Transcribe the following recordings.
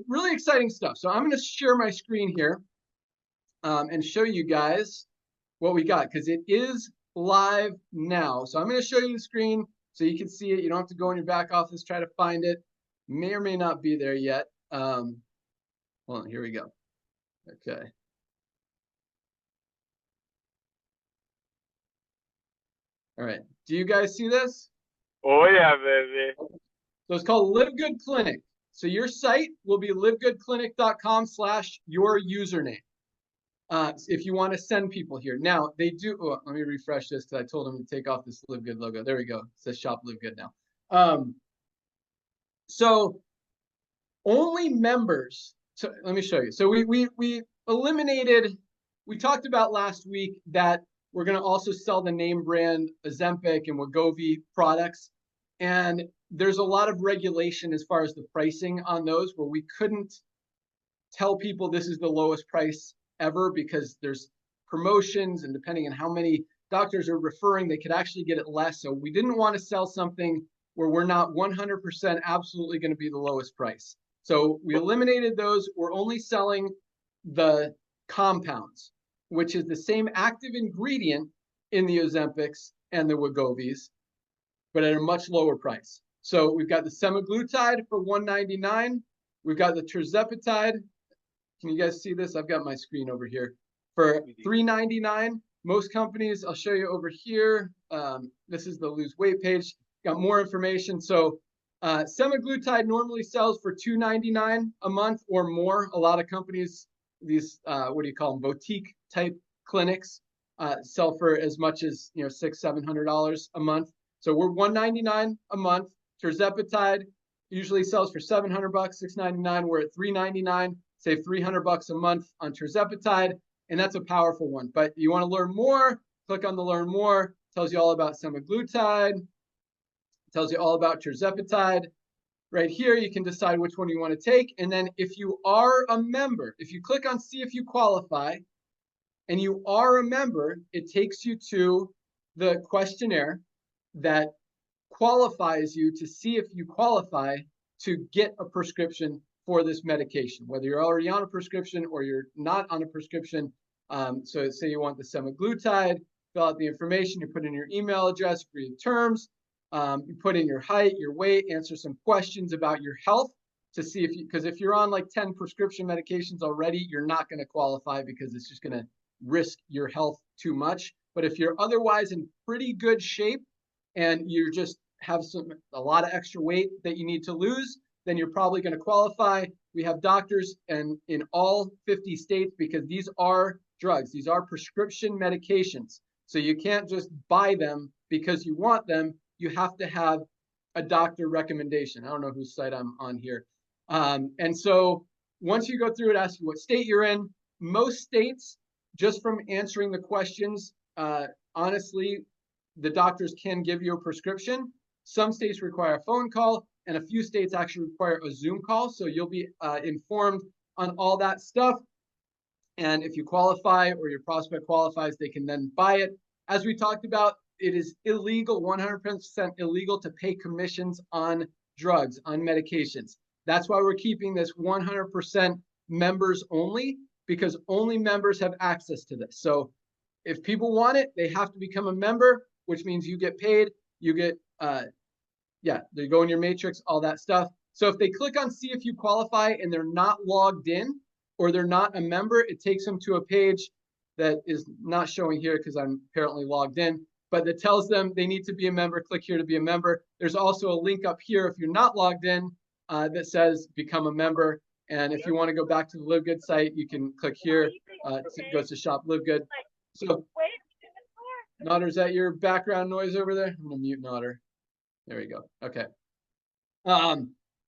really exciting stuff. So I'm going to share my screen here and show you guys what we got, because it is live now. So I'm going to show you the screen so you can see it. You don't have to go in your back office, try to find it. May or may not be there yet. Hold on, here we go. Okay. All right. Do you guys see this? Oh yeah, baby. So it's called LiveGood Clinic. So your site will be livegoodclinic.com/your username. If you want to send people here. Now, they do, oh, let me refresh this because I told them to take off this LiveGood logo. There we go. It says Shop LiveGood now. So only members, so let me show you. So we eliminated, we talked about last week that we're going to also sell the name brand Ozempic and Wegovy products. And there's a lot of regulation as far as the pricing on those, where we couldn't tell people this is the lowest price ever, because there's promotions, and depending on how many doctors are referring, they could actually get it less. So we didn't want to sell something where we're not 100% absolutely going to be the lowest price. So we eliminated those. We're only selling the compounds, which is the same active ingredient in the Ozempics and the Wegovys, but at a much lower price. So we've got the semaglutide for $199. We've got the tirzepatide. Can you guys see this? I've got my screen over here for $399. Most companies, I'll show you over here. This is the lose weight page. Got more information. So semaglutide normally sells for $299 a month or more. A lot of companies, these what do you call them, boutique type clinics, sell for as much as $600-700 a month. So we're $199 a month. Tirzepatide usually sells for $700, $699. We're at $399. Save $300 a month on tirzepatide, and that's a powerful one. But you want to learn more? Click on the Learn More. Tells you all about semaglutide. Tells you all about tirzepatide. Right here, you can decide which one you want to take. And then if you are a member, if you click on See If You Qualify, and you are a member, it takes you to the questionnaire that qualifies you to see if you qualify to get a prescription for this medication, whether you're already on a prescription or you're not on a prescription. So say you want the semaglutide, fill out the information, you put in your email address, agree to terms, you put in your height, your weight, answer some questions about your health to see if you, because if you're on like 10 prescription medications already, you're not going to qualify because it's just going to risk your health too much. But if you're otherwise in pretty good shape and you just have a lot of extra weight that you need to lose, then you're probably going to qualify. We have doctors and in all 50 states, because these are drugs. These are prescription medications. So you can't just buy them because you want them. You have to have a doctor recommendation. I don't know whose site I'm on here. And so once you go through it, ask you what state you're in. Most states, just from answering the questions, honestly, the doctors can give you a prescription. Some states require a phone call, and a few states actually require a Zoom call. So you'll be informed on all that stuff. And if you qualify or your prospect qualifies, they can then buy it. As we talked about, it is illegal, 100% illegal to pay commissions on drugs, on medications. That's why we're keeping this 100% members only, because only members have access to this. So if people want it, they have to become a member, which means you get paid, you get, they go in your matrix, all that stuff. So if they click on See If You Qualify and they're not logged in or they're not a member, it takes them to a page that is not showing here because I'm apparently logged in, but that tells them they need to be a member. Click here to be a member. There's also a link up here if you're not logged in that says become a member. And if you want to go back to the LiveGood site, you can click here. It goes to Shop LiveGood. So, Notter, is that your background noise over there? I'm going to mute Notter. There we go. Okay.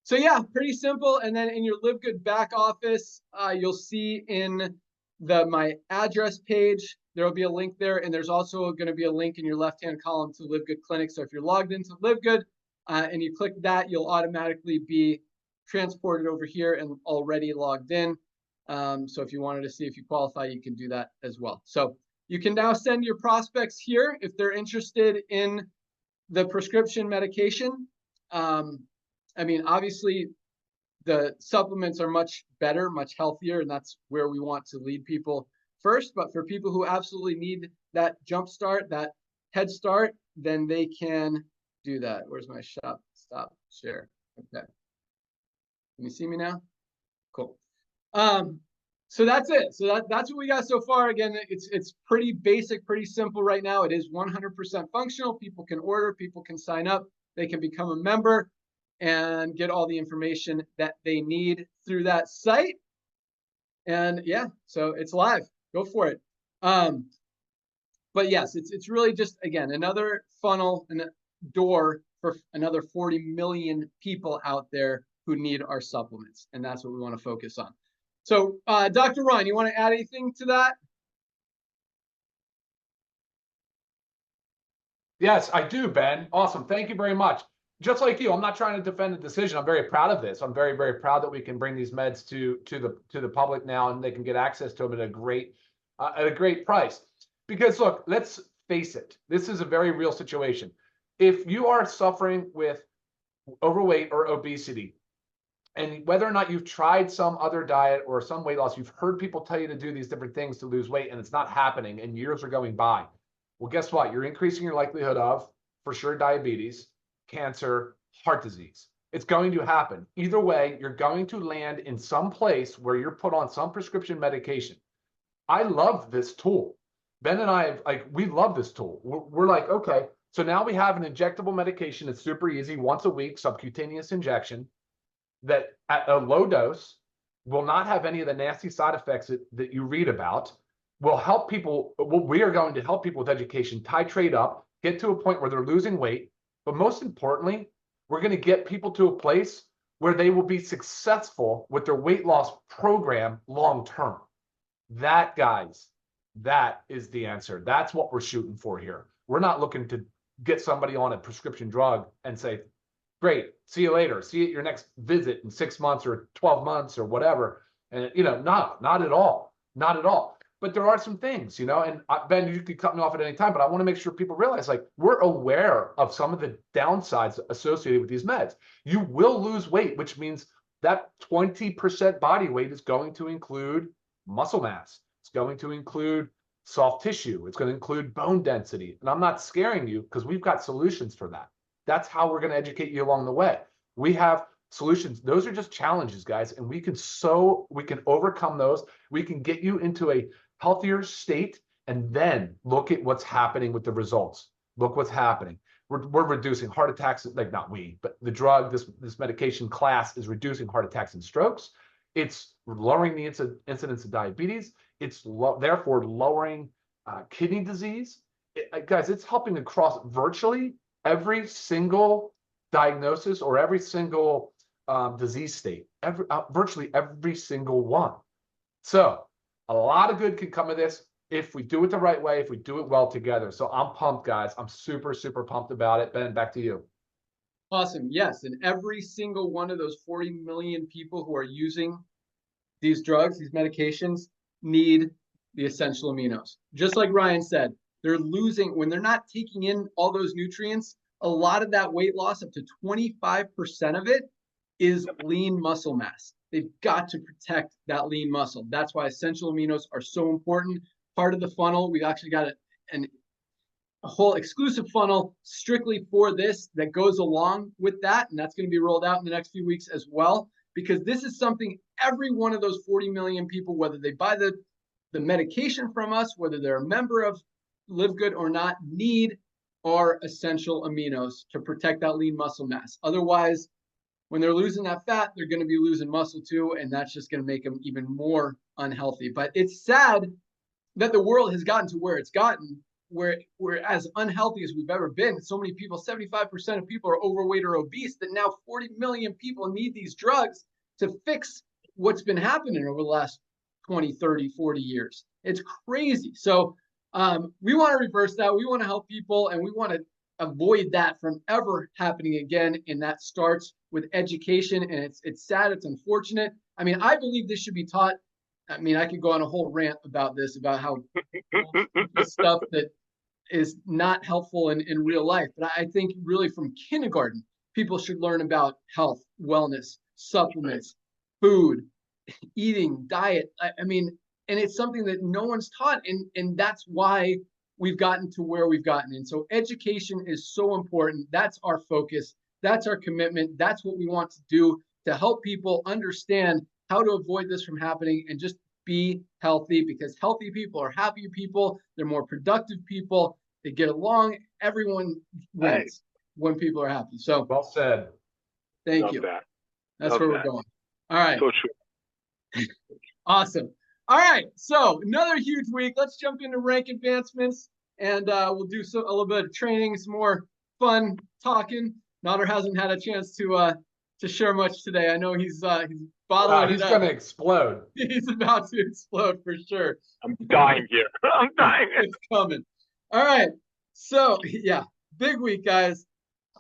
So yeah, pretty simple. And then in your LiveGood back office, you'll see in my address page, there will be a link there. And there's also going to be a link in your left-hand column to LiveGood Clinic. So if you're logged into LiveGood and you click that, you'll automatically be transported over here and already logged in. So if you wanted to see if you qualify, you can do that as well. So you can now send your prospects here if they're interested in the prescription medication. I mean, obviously, the supplements are much better, much healthier, and that's where we want to lead people first. But for people who absolutely need that jump start, that head start, then they can do that. Where's my stop share? Okay. Can you see me now? Cool. So that's it. So that's what we got so far. Again, it's pretty basic, pretty simple right now. It is 100% functional. People can order, people can sign up, they can become a member and get all the information that they need through that site. And yeah, so it's live. Go for it. But yes, it's really just, again, another funnel and a door for another 40 million people out there who need our supplements. And that's what we want to focus on. So, Dr. Ron, you want to add anything to that? Yes, I do, Ben. Awesome. Thank you very much. Just like you, I'm not trying to defend the decision. I'm very proud of this. I'm very, very proud that we can bring these meds to the public now, and they can get access to them at a great price. Because look, let's face it, this is a very real situation. If you are suffering with overweight or obesity, and whether or not you've tried some other diet or some weight loss, you've heard people tell you to do these different things to lose weight, and it's not happening, and years are going by. Well, guess what? You're increasing your likelihood of, for sure, diabetes, cancer, heart disease. It's going to happen. Either way, you're going to land in some place where you're put on some prescription medication. I love this tool. Ben and I, we love this tool. We're like, okay, so now we have an injectable medication. It's super easy, once a week, subcutaneous injection that at a low dose will not have any of the nasty side effects that you read about, will help people. We are going to help people with education, titrate up, get to a point where they're losing weight. But most importantly, we're going to get people to a place where they will be successful with their weight loss program long term. That, guys, that is the answer. That's what we're shooting for here. We're not looking to get somebody on a prescription drug and say, great, see you later. See you at your next visit in 6 months or 12 months or whatever. And, not at all. Not at all. But there are some things, and Ben, you could cut me off at any time, but I want to make sure people realize, we're aware of some of the downsides associated with these meds. You will lose weight, which means that 20% body weight is going to include muscle mass. It's going to include soft tissue. It's going to include bone density. And I'm not scaring you, because we've got solutions for that. That's how we're going to educate you along the way. We have solutions. Those are just challenges, guys. And we can overcome those. We can get you into a healthier state, and then look at what's happening with the results. Look what's happening. We're reducing heart attacks, not we, but the drug, this medication class is reducing heart attacks and strokes. It's lowering the incidence of diabetes. It's therefore lowering kidney disease. Guys, it's helping across virtually every single diagnosis or every single disease state, virtually every single one. So a lot of good can come of this if we do it the right way, if we do it well together. So I'm pumped, guys. I'm super, super pumped about it. Ben, back to you. Awesome. Yes. And every single one of those 40 million people who are using these drugs, these medications, need the essential aminos. Just like Ryan said, they're losing, when they're not taking in all those nutrients, a lot of that weight loss, up to 25% of it, is lean muscle mass. They've got to protect that lean muscle. That's why essential aminos are so important. Part of the funnel, we've actually got a whole exclusive funnel strictly for this that goes along with that. And that's going to be rolled out in the next few weeks as well, because this is something every one of those 40 million people, whether they buy the medication from us, whether they're a member of LiveGood or not, need our essential aminos to protect that lean muscle mass. Otherwise, when they're losing that fat, they're going to be losing muscle too, and that's just going to make them even more unhealthy. But it's sad that the world has gotten to where it's gotten, where we're as unhealthy as we've ever been. So many people, 75% of people are overweight or obese, that now 40 million people need these drugs to fix what's been happening over the last 20, 30, 40 years. It's crazy. So we want to reverse that. We want to help people, and we want to avoid that from ever happening again. And that starts with education. And it's sad. It's unfortunate. I mean, I believe this should be taught. I mean, I could go on a whole rant about this, about how stuff that is not helpful in real life. But I think really from kindergarten, people should learn about health, wellness, supplements, food, eating, diet. I mean, and it's something that no one's taught. And that's why we've gotten to where we've gotten. And so education is so important. That's our focus. That's our commitment. That's what we want to do to help people understand how to avoid this from happening and just be healthy, because healthy people are happy people. They're more productive people. They get along. Everyone wins when people are happy. So well said. Thank Love you. that. That's Love where that. we're going. All right. So true. Awesome. All right. So another huge week. Let's jump into rank advancements, and we'll do a little bit of training, some more fun talking. Nader hasn't had a chance to share much today. I know he's bottling He's it up. going to explode. He's about to explode for sure. I'm dying here. I'm dying. It's coming. All right. So yeah, big week, guys.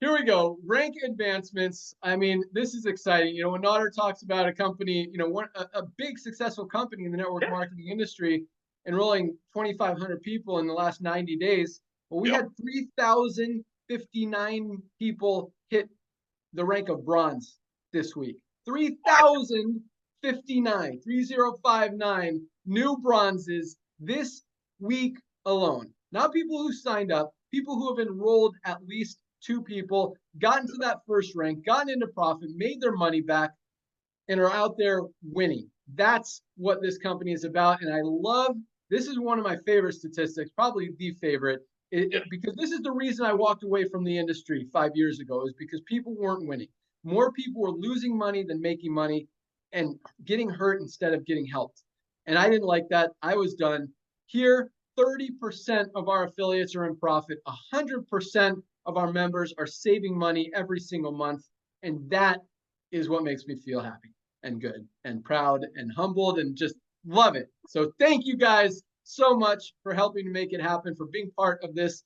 Here we go. Rank advancements. I mean, this is exciting. You know, when Nader talks about a company, you know, a big successful company in the network marketing industry enrolling 2,500 people in the last 90 days. Well, we had 3,059 people hit the rank of bronze this week. 3,059, 3,059 new bronzes this week alone. Not people who signed up, people who have enrolled at least 2 people, gotten to that first rank, gotten into profit, made their money back, and are out there winning. That's what this company is about. And I love, this is one of my favorite statistics, probably the favorite, because this is the reason I walked away from the industry 5 years ago, is because people weren't winning. More people were losing money than making money and getting hurt instead of getting helped. And I didn't like that. I was done. Here, 30% of our affiliates are in profit. 100% of our members are saving money every single month. And that is what makes me feel happy and good and proud and humbled and just love it. So thank you guys so much for helping to make it happen, for being part of this